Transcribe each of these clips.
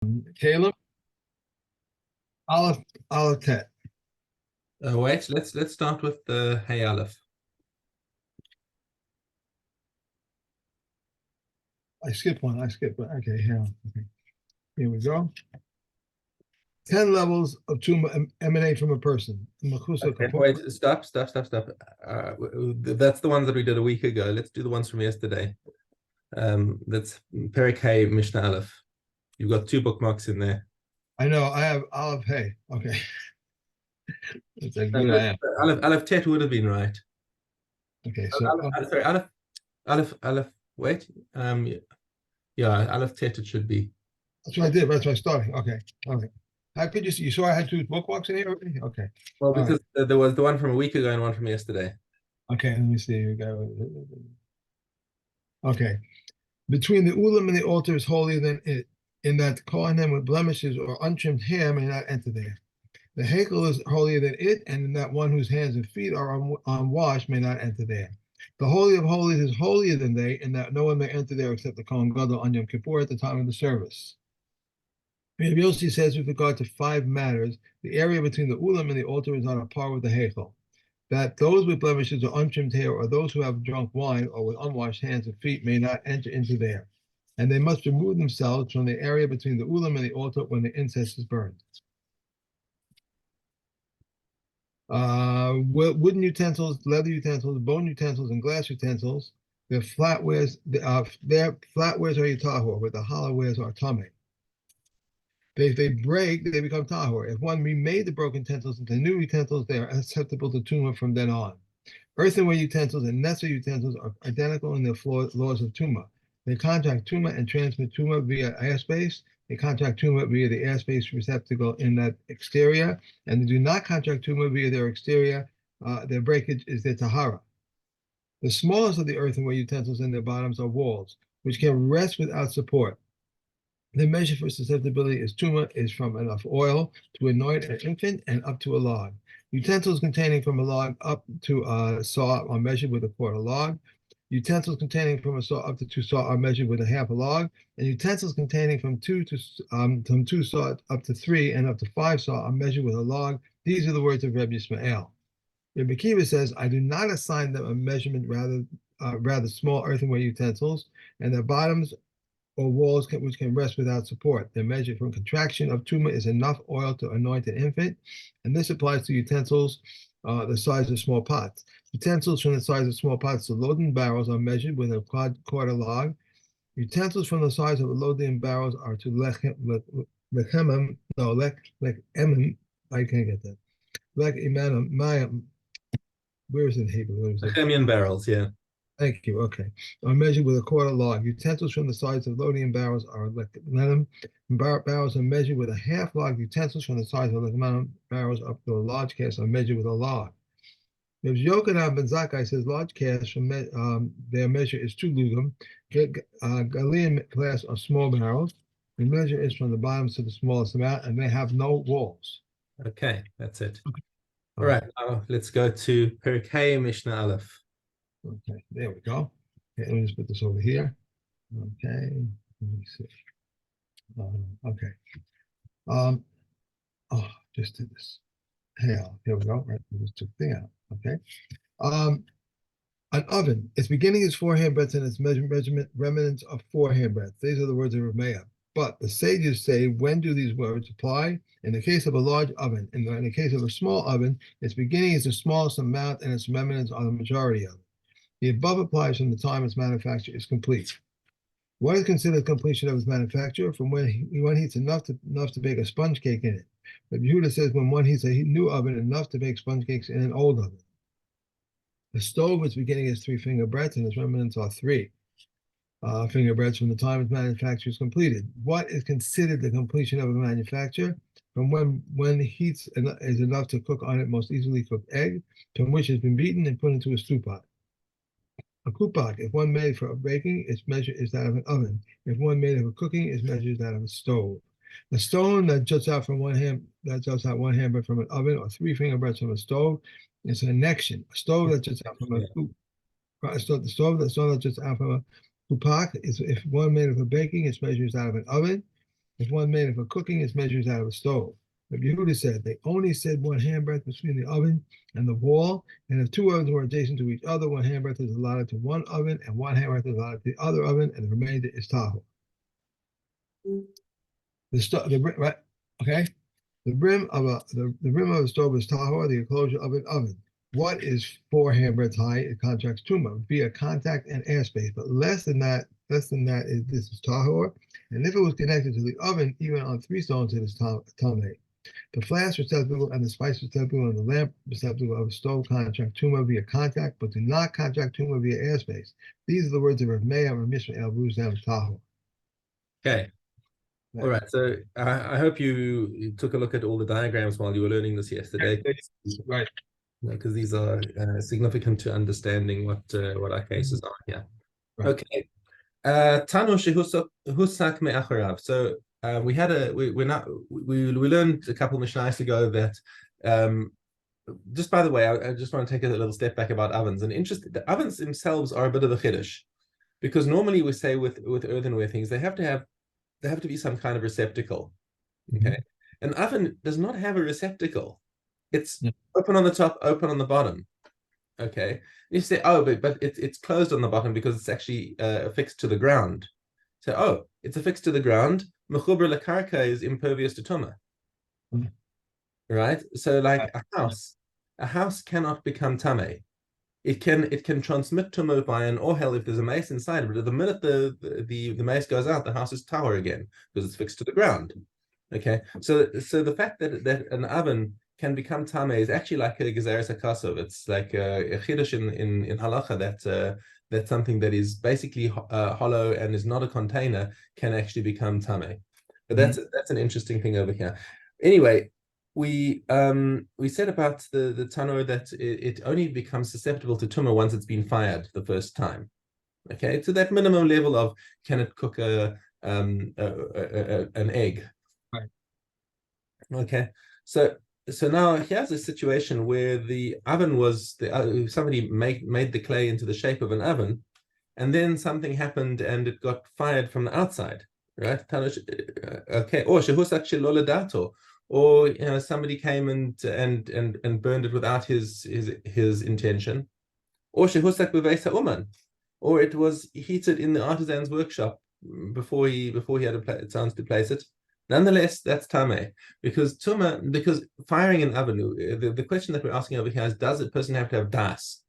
Keilim, Aleph Tet. Wait, let's start with the Hey Aleph. I skipped one. Okay, here we go. 10 levels of tumah emanate from a person. Okay, wait, stop. That's the ones that we did a week ago. Let's do the ones from yesterday. That's Perek Hey Mishna Aleph. You've got two bookmarks in there. I know. I have Aleph Hey. Okay. It's a No, good I am. Aleph Tet would have been right. Okay, so Sorry, Aleph. Wait, yeah, Aleph Tet it should be. that's what I did. That's why I started. Okay. Okay. How could you saw I had two bookmarks in here already? Okay. Well, All right. because there was the one from a week ago and one from yesterday. Okay, let me see. Here we go. Okay. Between the ulam and the altar is holier than it, in that kohanim with blemishes or untrimmed hair may not enter there. The Hekel is holier than it, and in that one whose hands and feet are unwashed may not enter there. The Holy of Holies is holier than they, in that no one may enter there except the Kohen Gadol on Yom Kippur at the time of the service. Rabbi Yossi says with regard to 5 matters, the area between the Ulam and the altar is on a par with the Hekel. That those with blemishes or untrimmed hair, or those who have drunk wine, or with unwashed hands and feet may not enter into there. And they must remove themselves from the area between the Ulam and the altar when the incense is burned. Wooden utensils, leather utensils, bone utensils, and glass utensils. Their flatwares, their flatwares are tahor, but the hollowwares are tameh. If they break, they become tahor. If one remade the broken utensils into new utensils, they are acceptable to tumah from then on. Earthenware utensils and netzer utensils are identical in their laws of tumah. They contract tumah and transmit tumah via airspace. They contract tumah via the airspace receptacle in that exterior, and they do not contract tumah via their exterior. Their breakage is their tahara. The smallest of the earthenware utensils in their bottoms are walls, which can rest without support. The measure for susceptibility is tumah is from enough oil to anoint an infant and up to a log. Utensils containing from a log up to a saw are measured with a quarter log. Utensils containing from a saw up to 2 saw are measured with a half a log, and utensils containing from 2 saw up to 3 and up to 5 saw are measured with a log. These are the words of Reb Yismael. Rabbi Kiva says, I do not assign them a measurement, rather small earthenware utensils, and their bottoms or walls which can rest without support. The measure from contraction of tumah is enough oil to anoint an infant, and this applies to utensils the size of small pots. Utensils from the size of small pots to loading barrels are measured with a quarter log. Utensils from the size of loading barrels are to lechem, I can't get that. Where is it in Hebrew? Chemian barrels, yeah. Thank you. Okay. Are measured with a quarter log. Utensils from the size of loading barrels are lechem. Barrels are measured with a half log. Utensils from the size of lechem barrels up to a large cast are measured with a log. There's Yochanan ben Zakkai says large casts from their measure is 2 lugim. Galilean class are small barrels. The measure is from the bottom to the smallest amount, and they have no walls. Okay, that's it. All right, now let's go to Perek Hey Mishna Aleph. Okay, there we go. Okay, let me just put this over here. Okay, let me see. Okay. Just did this. Here we go. Right, just took the out. Okay. An oven. Its beginning is 4 handbreadths and its measurement remnants of 4 handbreadths. These are the words of Ramea. But the sages say, when do these words apply? In the case of a large oven. In the case of a small oven, its beginning is the smallest amount and its remnants are the majority of it. The above applies from the time its manufacture is complete. What is considered completion of its manufacture? From when one heats enough to bake a sponge cake in it. But Yehuda says when one heats a new oven enough to bake sponge cakes in an old oven. The stove, its beginning is 3 finger breadths and its remnants are 3 finger breadths from the time its manufacture is completed. What is considered the completion of a manufacture? From when heat is enough to cook on it most easily cooked egg, from which has been beaten and put into a stew pot. A kupak, if one made for baking, its measure is that of an oven. If one made for cooking, its measure is that of a stove. A stone that juts out from one hand, handbreadth from an oven, or 3 finger breadths from a stove, is an connection. A stove that juts out from the stove that juts out from a kupak is if one made it for baking, its measure is that of an oven. If one made it for cooking, its measures out of a stove. Rabbi Yehuda said they only said 1 handbreadth between the oven and the wall, and if 2 ovens were adjacent to each other, 1 handbreadth is allotted to one oven, and 1 handbreadth is allotted to the other oven, and the remainder is tahor. Right? Okay. The rim of the stove is tahor. The enclosure of an oven. What is 4 handbreadths high? It contracts tuma via contact and airspace, but less than that this is tahor. And if it was connected to the oven, even on 3 stones, it is tameh. The flask receptacle and the spice receptacle and the lamp receptacle of a stove contract tuma via contact, but do not contract tuma via airspace. These are the words of Rav Meir and Mishna El Ruzam tahor. Okay. All right. So I hope you took a look at all the diagrams while you were learning this yesterday. Right. Because these are significant to understanding what our cases are here. Right. Okay. Tano shehusak me'acharav. So we learned a couple of Mishnahs ago that just by the way, I just want to take a little step back about ovens. And the ovens themselves are a bit of a chiddush, because normally we say with earthenware things they have to be some kind of receptacle. Okay. An oven does not have a receptacle. It's open on the top, open on the bottom. Okay. You say, oh, but it's closed on the bottom because it's actually affixed to the ground. So, oh, it's affixed to the ground. Mechuber lekarka is impervious to tuma. Right? So, like a house cannot become tameh. It can transmit tuma by an ohel if there's a mace inside, but the minute the mace goes out, the house is tahor again because it's fixed to the ground. Okay. So the fact that an oven can become tameh is actually like a gezeres hakasov. It's like a chiddush in halacha that something that is basically hollow and is not a container can actually become tameh. But that's an interesting thing over here. Anyway, we said about the tanor that it only becomes susceptible to tumah once it's been fired the first time. Okay, to that minimum level of can it cook an egg? Right. Okay, so now here's a situation where the oven was somebody made the clay into the shape of an oven, and then something happened and it got fired from the outside, right? Okay, or shehusak shelo or somebody came and burned it without his intention, or shehusak b'veis ha'uman, or it was heated in the artisan's workshop before he had a chance to place it. Nonetheless, that's tameh, because firing an oven. The question that we're asking over here is: does a person have to have das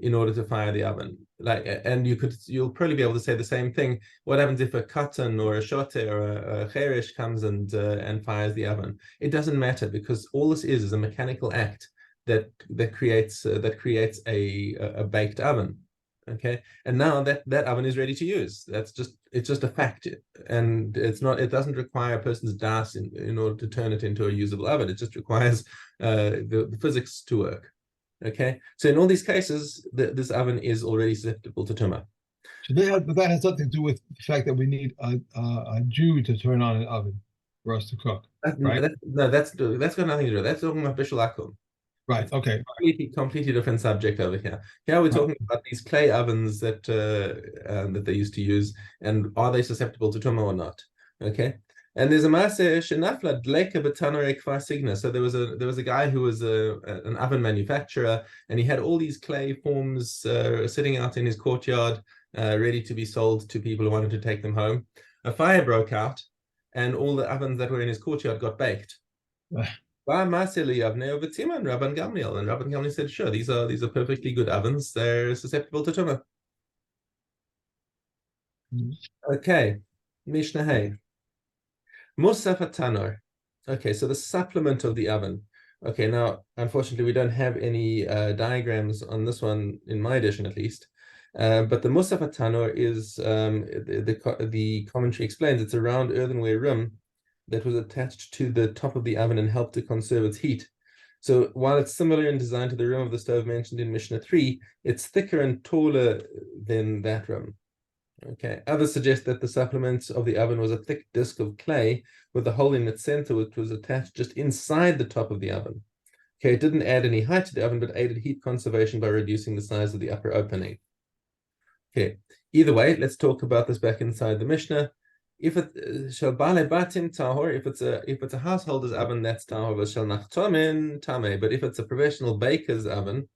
in order to fire the oven? And you'll probably be able to say the same thing. What happens if a katan or a shote or a cheresh comes and fires the oven? It doesn't matter, because all this is a mechanical act that creates a baked oven. Okay, and now that oven is ready to use. It's just a fact, and it doesn't require a person's das in order to turn it into a usable oven. It just requires the physics to work. Okay, so in all these cases, this oven is already susceptible to tumah. So that has something to do with the fact that we need a Jew to turn on an oven for us to cook, right? That's got nothing to do. That's talking about bishul akum. Right. Okay. Completely different subject over here. Here we're talking about these clay ovens that they used to use, and are they susceptible to tumah or not? Okay. And there's a maaseh shenafla dleka b'tanarei kfar signa. So there was a guy who was an oven manufacturer, and he had all these clay forms sitting out in his courtyard, ready to be sold to people who wanted to take them home. A fire broke out, and all the ovens that were in his courtyard got baked. And Rabban Gamliel said, sure, these are perfectly good ovens. They're susceptible to tumah. Okay, Mishnah Hay. Musaf tanor. Okay, so the supplement of the oven. Okay, now unfortunately we don't have any diagrams on this one in my edition, at least. But the Musaf tanor is the commentary explains it's a round earthenware rim that was attached to the top of the oven and helped to conserve its heat. So while it's similar in design to the rim of the stove mentioned in Mishnah 3, it's thicker and taller than that rim. Okay. Others suggest that the supplement of the oven was a thick disc of clay with a hole in its center, which was attached just inside the top of the oven. Okay, it didn't add any height to the oven, but aided heat conservation by reducing the size of the upper opening. Okay, either way, let's talk about this back inside the Mishnah. if it shall bale batim tahor, if it's a householder's oven, that's tahor shall nachtomin tame. But if it's a professional baker's oven,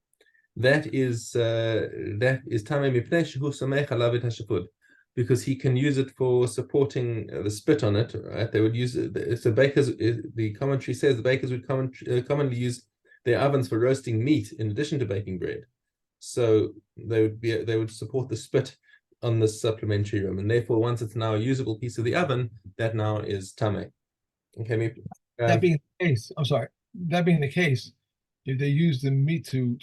that is tame mipnei shehu samech alav et hashapud, because he can use it for supporting the spit on it. Right? They would use it. So bakers, the commentary says the bakers would commonly use their ovens for roasting meat in addition to baking bread. So they would support the spit on this supplementary room, and therefore once it's now a usable piece of the oven, that now is tame. Okay, That being the case, I'm sorry. That being the case, if they use the meat to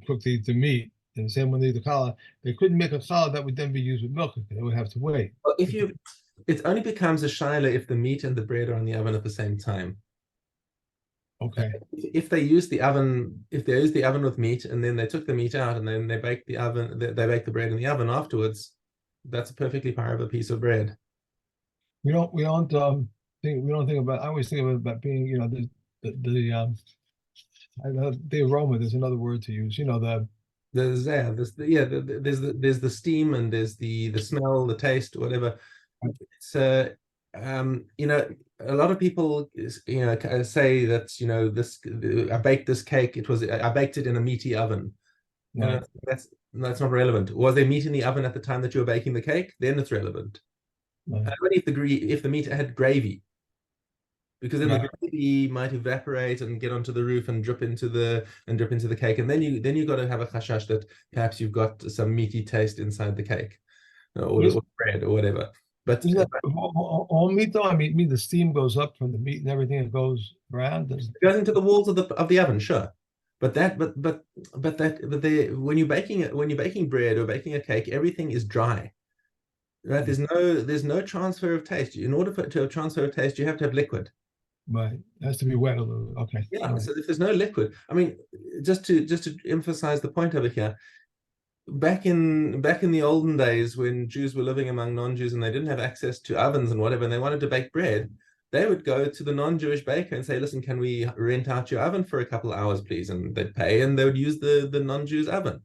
cook the meat, and the same when they do the challah, they couldn't make a challah that would then be used with milk. They would have to wait. well, it only becomes a shaila if the meat and the bread are in the oven at the same time. Okay. If they use the oven, if they use the oven with meat and then they took the meat out and then they bake they bake the bread in the oven afterwards, that's a perfectly parva piece of bread. We don't think about. I always think about being, the aroma. There's another word to use. There's the steam and there's the smell, the taste, whatever. It's a lot of people say that this I baked this cake. I baked it in a meaty oven. Right. That's not relevant. Was there meat in the oven at the time that you were baking the cake? Then it's relevant. Right. Only if the meat had gravy, because then Right. the gravy might evaporate and get onto the roof and drip into the cake, and then you got to have a chashash that perhaps you've got some meaty taste inside the cake or bread or whatever. But Isn't that all meat though? I mean, the steam goes up from the meat and everything that goes around. it goes into the walls of the oven, sure. But when you're baking bread or baking a cake, everything is dry. Right? There's no transfer of taste. In order to have transfer of taste, you have to have liquid. Right. It has to be wet a little. Okay. Yeah. Right. So if there's no liquid, I mean, just to emphasize the point over here, back in the olden days when Jews were living among non-Jews and they didn't have access to ovens and whatever, and they wanted to bake bread, they would go to the non-Jewish baker and say, "Listen, can we rent out your oven for a couple of hours, please?" And they'd pay, and they would use the non-Jew's oven.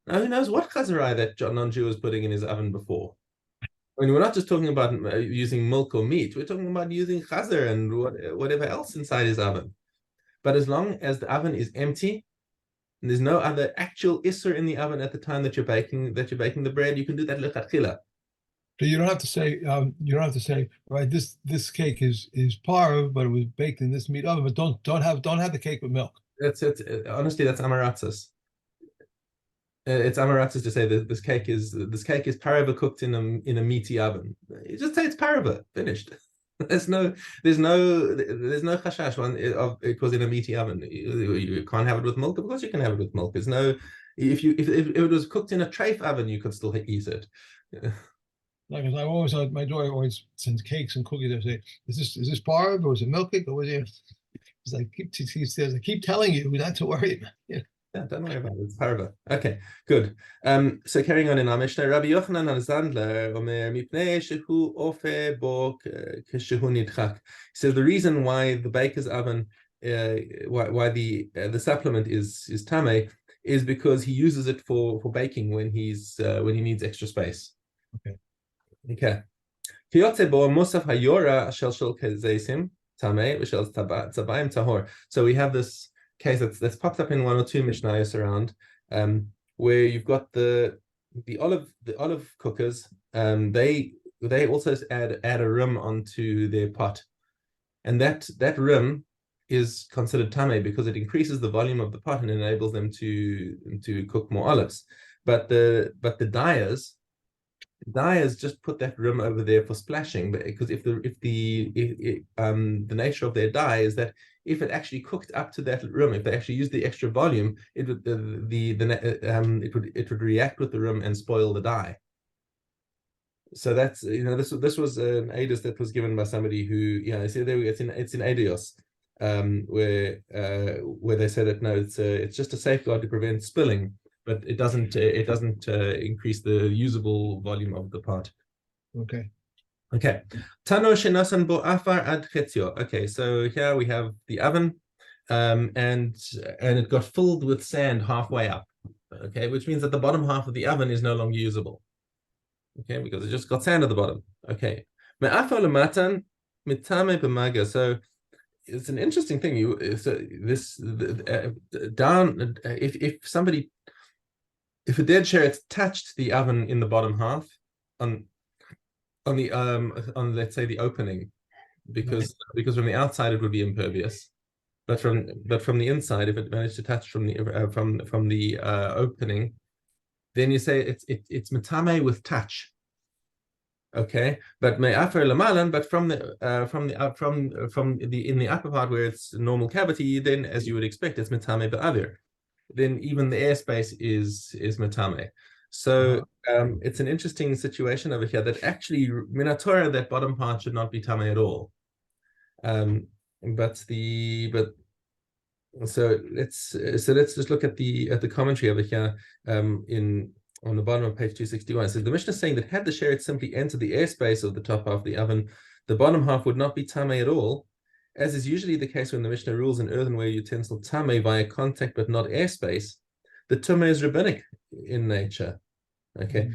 Now, who knows what chazarai that non-Jew was putting in his oven before? I mean, we're not just talking about using milk or meat. We're talking about using chazar and whatever else inside his oven. But as long as the oven is empty and there's no other actual isser in the oven at the time that you're baking the bread, you can do that lechatchila. So you don't have to say. Right. This cake is parv, but it was baked in this meat oven. But don't have the cake with milk. That's it. Honestly, that's amaratzas. It's amaratzas to say that this cake is parava cooked in a meaty oven. You just say it's parava, finished. There's no chashash one it was in a meaty oven. You can't have it with milk. Of course you can have it with milk. There's no if it was cooked in a treif oven, you could still eat it. Like, I always my daughter always sends cakes and cookies. I say, is this parv or is it milk cake or was it? It's like he says, I keep telling you not to worry. Yeah. Yeah, don't worry about it. It's parva. Okay, good. So carrying on in our Mishnah, Rabbi Yochanan al-Zandler, Omer mipnei shehu ofe bo keshehu nidchak. He says the reason why the baker's oven, why the supplement is tame, is because he uses it for baking when he needs extra space. Okay. Okay. Kiyotze bo musaf hayora shel kezeisim tame v'shel tzabayim tahor. So we have this case that's popped up in one or two Mishnayos around, where you've got the olive cookers. They also add a rim onto their pot, and that rim is considered tame because it increases the volume of the pot and enables them to cook more olives. But the dyers just put that rim over there for splashing, because if the nature of their dye is that if it actually cooked up to that rim, if they actually used the extra volume, it would react with the rim and spoil the dye. So that's this was an edus that was given by somebody who see there it's in Edios, where they said that no, it's just a safeguard to prevent spilling, but it doesn't increase the usable volume of the pot. Okay. Okay. Tano shenasan bo afar ad chetzio. Okay, so here we have the oven, and it got filled with sand halfway up. Okay, which means that the bottom half of the oven is no longer usable. Okay, because it just got sand at the bottom. Okay. Me'afar lematan mitame b'maga. So it's an interesting thing. Down if a dead sheretz touched the oven in the bottom half on let's say the opening, because from the outside it would be impervious, but from the inside, if it managed to touch from the opening, then you say it's metame with touch. Okay, but me'afer lamalan, but from the in the upper part where it's normal cavity, then as you would expect, it's metame be'avir. Then even the airspace is metame. So it's an interesting situation over here that actually minatora, that bottom part should not be tame at all. So let's just look at the commentary over here on the bottom of page 261. It says the Mishnah is saying that had the sheretz simply entered the airspace of the top half of the oven, the bottom half would not be tame at all, as is usually the case when the Mishnah rules an earthenware utensil tame via contact but not airspace. The tumah is rabbinic in nature. Okay.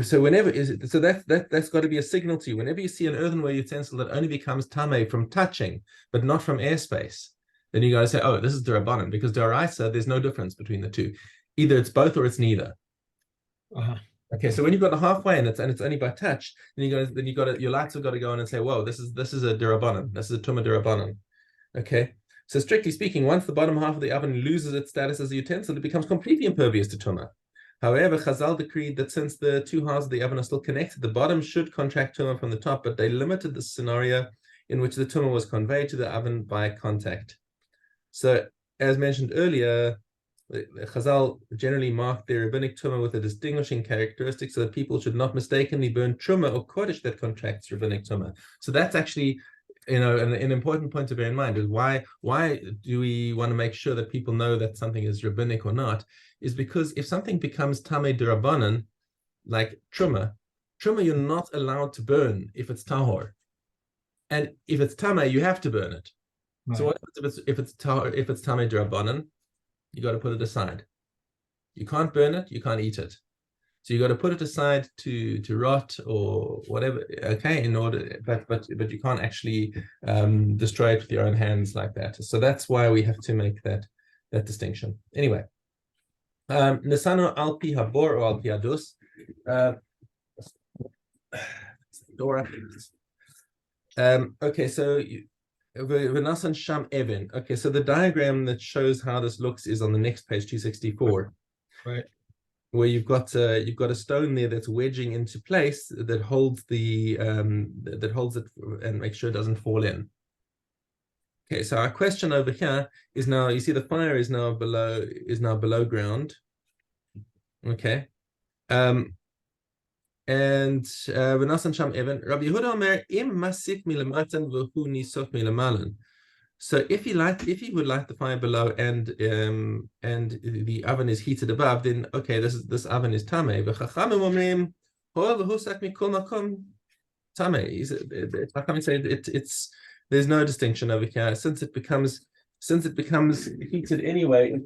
So that's got to be a signal to you. Whenever you see an earthenware utensil that only becomes tame from touching but not from airspace, then you got to say, oh, this is derabanan, because deraisa, there's no difference between the two. Either it's both or it's neither. Okay, so when you've got the halfway and it's only by touch, then your lights have got to go on and say, whoa, this is a derabanan, this is a tumah derabanan. Okay, so strictly speaking, once the bottom half of the oven loses its status as a utensil, it becomes completely impervious to tumah. However, Chazal decreed that since the two halves of the oven are still connected, the bottom should contract tumah from the top, but they limited the scenario in which the tumah was conveyed to the oven by contact. So, as mentioned earlier, Chazal generally marked their rabbinic tumah with a distinguishing characteristic so that people should not mistakenly burn truma or kodesh that contracts rabbinic tumah. So that's actually, an important point to bear in mind is why do we want to make sure that people know that something is rabbinic or not, is because if something becomes tamei derabanan, like truma you're not allowed to burn if it's tahor. And if it's tamei, you have to burn it. Right. So what happens if it's tamei derabanan? You got to put it aside. You can't burn it, you can't eat it. So you got to put it aside to rot or whatever, okay, in order, but you can't actually destroy it with your own hands like that. So that's why we have to make that distinction. Anyway, Nisano al pi habor or al pi adus. Okay, so V'nasan sham even. Okay, so the diagram that shows how this looks is on the next page, 264. Right. Where you've got a stone there that's wedging into place that holds it and makes sure it doesn't fall in. Okay, so our question over here is now, you see the fire is now below ground. Okay. And V'nasan sham even. Rabbi Yehuda Omer im masik milamatan v'hu nisok milamalan. So if you would light the fire below and the oven is heated above, then okay, this oven is tamei. V'chachamim omrim hol v'husak mikol makom tamei. Chachamim say it's there's no distinction over here since it becomes heated anyway.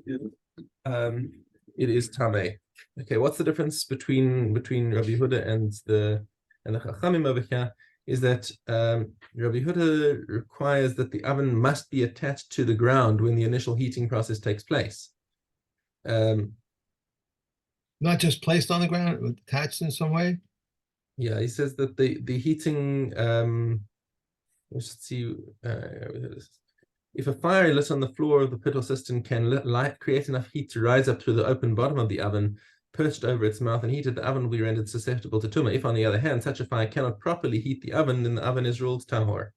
It is tamei. Okay, what's the difference between Rabbi Yehuda and the Chachamim over here? Is that Rabbi Yehuda requires that the oven must be attached to the ground when the initial heating process takes place. Not just placed on the ground, but attached in some way? Yeah, he says that the heating, let's see, if a fire lit on the floor of the pit or cistern can create enough heat to rise up through the open bottom of the oven, perched over its mouth and heated, the oven will be rendered susceptible to tumah. If, on the other hand, such a fire cannot properly heat the oven, then the oven is ruled tahor.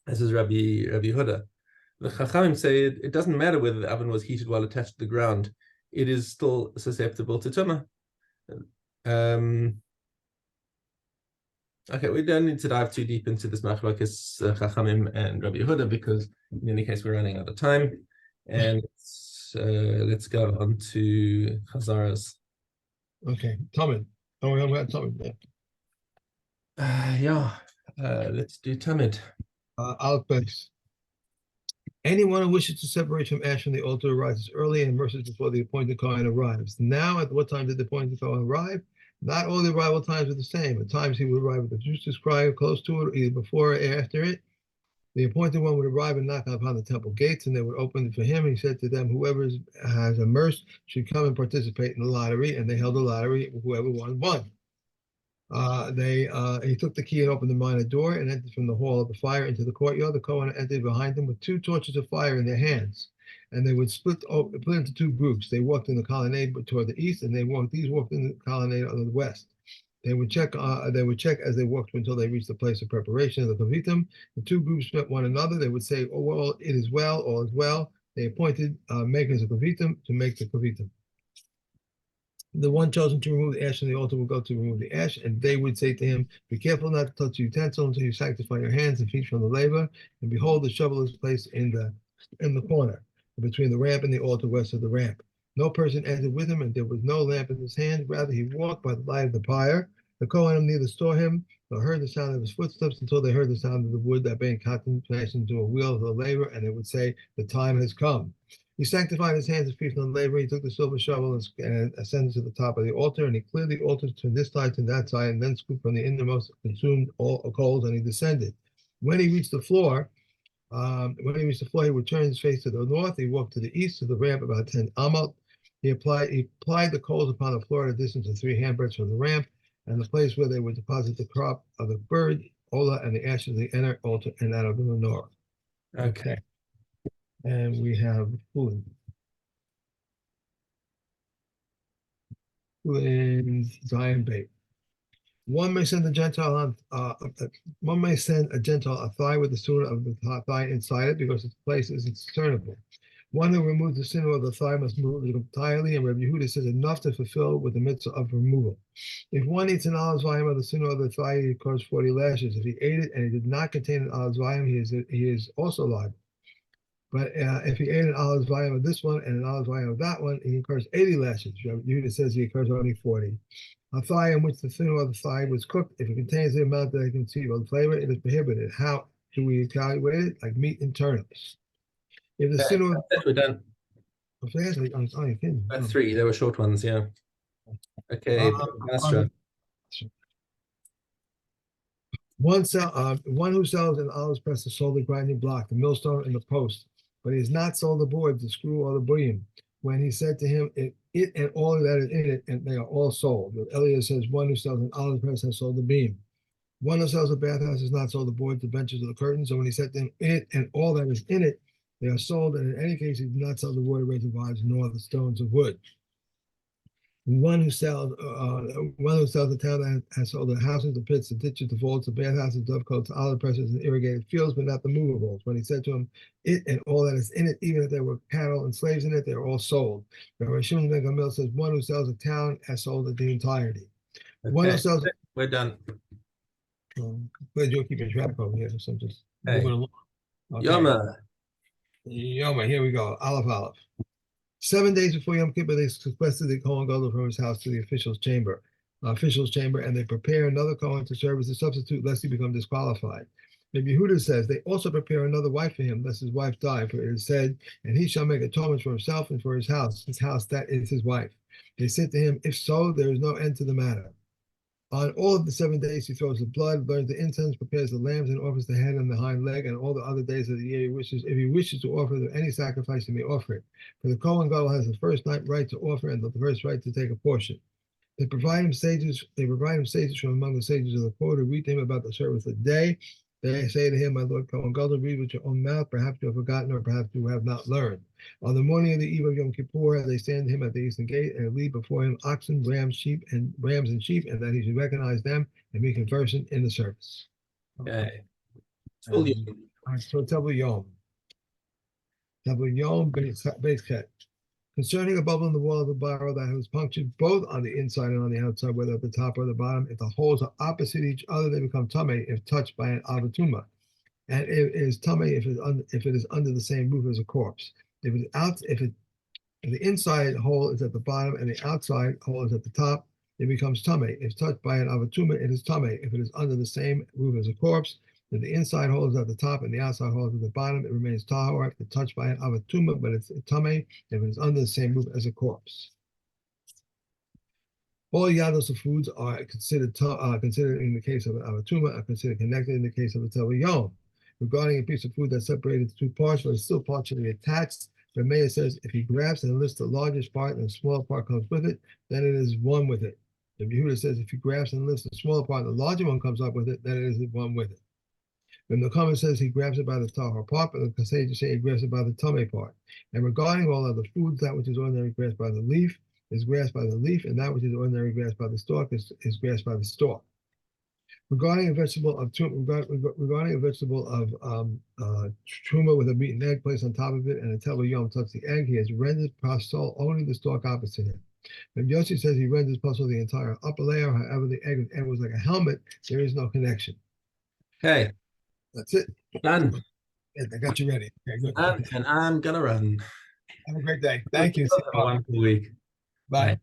This is Rabbi Yehuda. The Chachamim say it doesn't matter whether the oven was heated while attached to the ground; it is still susceptible to tumah. Okay, we don't need to dive too deep into this machlokes Chachamim and Rabbi Yehuda because in any case we're running out of time, and let's go on to Chazaras. Okay, Tamid. Oh, we haven't got Tamid yet. Let's do Tamid. Aleph Beis. Anyone who wishes to separate from ash from the altar arises early and immerses before the appointed Kohen arrives. Now, at what time did the appointed Kohen arrive? Not all the arrival times are the same. At times he would arrive with the juices cry close to it, either before or after it. The appointed one would arrive and knock upon the temple gates, and they would open for him. He said to them, "Whoever has immersed should come and participate in the lottery." And they held a lottery. Whoever won, won. He took the key and opened the minor door and entered from the hall of the fire into the courtyard. The Kohen entered behind them with 2 torches of fire in their hands, and they would split into 2 groups. They walked in the colonnade toward the east, and these walked in the colonnade on the west. They would check as they walked until they reached the place of preparation of the Kavitim. The 2 groups met one another. They would say, "Oh, well, it is well, all is well." They appointed makers of Kavitim to make the Kavitim. The one chosen to remove the ash from the altar will go to remove the ash, and they would say to him, "Be careful not to touch the utensil until you sanctify your hands and feet from the labor." And behold, the shovel is placed in the corner between the ramp and the altar west of the ramp. No person entered with him, and there was no lamp in his hand. Rather, he walked by the light of the fire. The Kohanim neither saw him nor heard the sound of his footsteps until they heard the sound of the wood that being cut and fashioned into a wheel of the labor, and they would say, "The time has come." He sanctified his hands and feet from the labor. He took the silver shovel and ascended to the top of the altar, and he cleared the altar to this side to that side, and then scooped from the innermost, consumed all coals, and he descended. When he reached the floor, he would turn his face to the north. He walked to the east to the ramp about 10 amot. He applied the coals upon the floor at a distance of 3 handbreadths from the ramp, and the place where they would deposit the crop of the bird, Ola, and the ashes of the inner altar and that of the menorah. Okay. And we have food. In Zion bait. One may send a Gentile a thigh with the suit of the thigh inside it because its place is discernible. One who removes the sinew of the thigh must remove it entirely, and Rabbi Yehuda says enough to fulfill with the mitzvah of removal. If one eats an olive volume of the sinew of the thigh, he incurs 40 lashes. If he ate it and it did not contain an olive volume, he is also liable. But if he ate an olive volume of this one and an olive volume of that one, he incurs 80 lashes. Yehuda says he incurs only 40. A thigh in which the sinew of the thigh was cooked, if it contains the amount that it can conceive of flavor, it is prohibited. How do we evaluate it? Like meat and turnips. If the sinew of We're done. the 3. They were short ones, yeah. Okay, Astra. One who sells an olive press has sold the grinding block, the millstone, and the post, but he has not sold the board, the screw, or the bullion. When he said to him, it and all that is in it, and they are all sold. Elias says, one who sells an olive press has sold the beam. One who sells a bathhouse has not sold the board, the benches, or the curtains. So when he said to him, it and all that is in it, they are sold. And in any case, he did not sell the water reservoirs nor the stones of wood. One who sells the town that has sold the houses, the pits, the ditches, the vaults, the bathhouses, dovecotes, the olive presses, and irrigated fields, but not the movables. When he said to him, it and all that is in it, even if there were cattle and slaves in it, they are all sold. Rabbi Shimon ben Gamliel says, one who sells a town has sold it the entirety. Okay. One who sells. We're done. Glad you're keeping track over here, so I'm just Okay. moving along. Okay. Yoma, here we go. Aleph. 7 days before Yom Kippur, they sequestered the Kohen Gadol from his house to the official's chamber, and they prepare another Kohen to serve as a substitute, lest he become disqualified. Rabbi Yehuda says they also prepare another wife for him, lest his wife die. For it is said, and he shall make atonement for himself and for his house, that is his wife. They said to him, if so, there is no end to the matter. On all of the 7 days, he throws the blood, burns the incense, prepares the lambs, and offers the head and the hind leg, and all the other days of the year if he wishes to offer any sacrifice, he may offer it. For the Kohen Gadol has the first night right to offer and the first right to take a portion. They provide him sages from among the sages of the court who read to him about the service of the day. They say to him, my Lord Kohen Gadol, read with your own mouth, perhaps you have forgotten or perhaps you have not learned. On the morning of the eve of Yom Kippur, they stand him at the eastern gate and lead before him oxen, rams, and sheep, and that he should recognize them and be conversant in the service. Okay. So Table Yom. Base cut. Concerning a bubble in the wall of the barrel that was punctured both on the inside and on the outside, whether at the top or the bottom, if the holes are opposite each other, they become tamei if touched by an avatuma, and it is tamei if it is under the same roof as a corpse. If the inside hole is at the bottom and the outside hole is at the top, it becomes tamei. If touched by an avatuma, it is tamei. If it is under the same roof as a corpse, if the inside hole is at the top and the outside hole is at the bottom, it remains tahor. If it's touched by an avatuma, but it's tamei if it is under the same roof as a corpse. All yados of foods are considered in the case of a tumor, are considered connected in the case of a teva yom. Regarding a piece of food that's separated into two parts but is still partially attached, the mayor says if he grabs and lifts the largest part and the smaller part comes with it, then it is one with it. The Yehuda says if he grabs and lifts the smaller part and the larger one comes up with it, then it is one with it. Then the comment says he grabs it by the tahor part, but the Kasei say he grabs it by the tummy part. And regarding all other foods, that which is ordinary grasped by the leaf is grasped by the leaf, and that which is ordinary grasped by the stalk is grasped by the stalk. Regarding a vegetable of truma with a beaten egg placed on top of it, and a teva yom touched the egg, he has rendered pasol only the stalk opposite him. When Yossi says he renders pasol the entire upper layer, however, the egg was like a helmet, there is no connection. Okay. That's it. Done. I got you ready. Okay, good. Done, and I'm gonna run. Have a great day. Thank you. Have a wonderful week. Bye. Bye.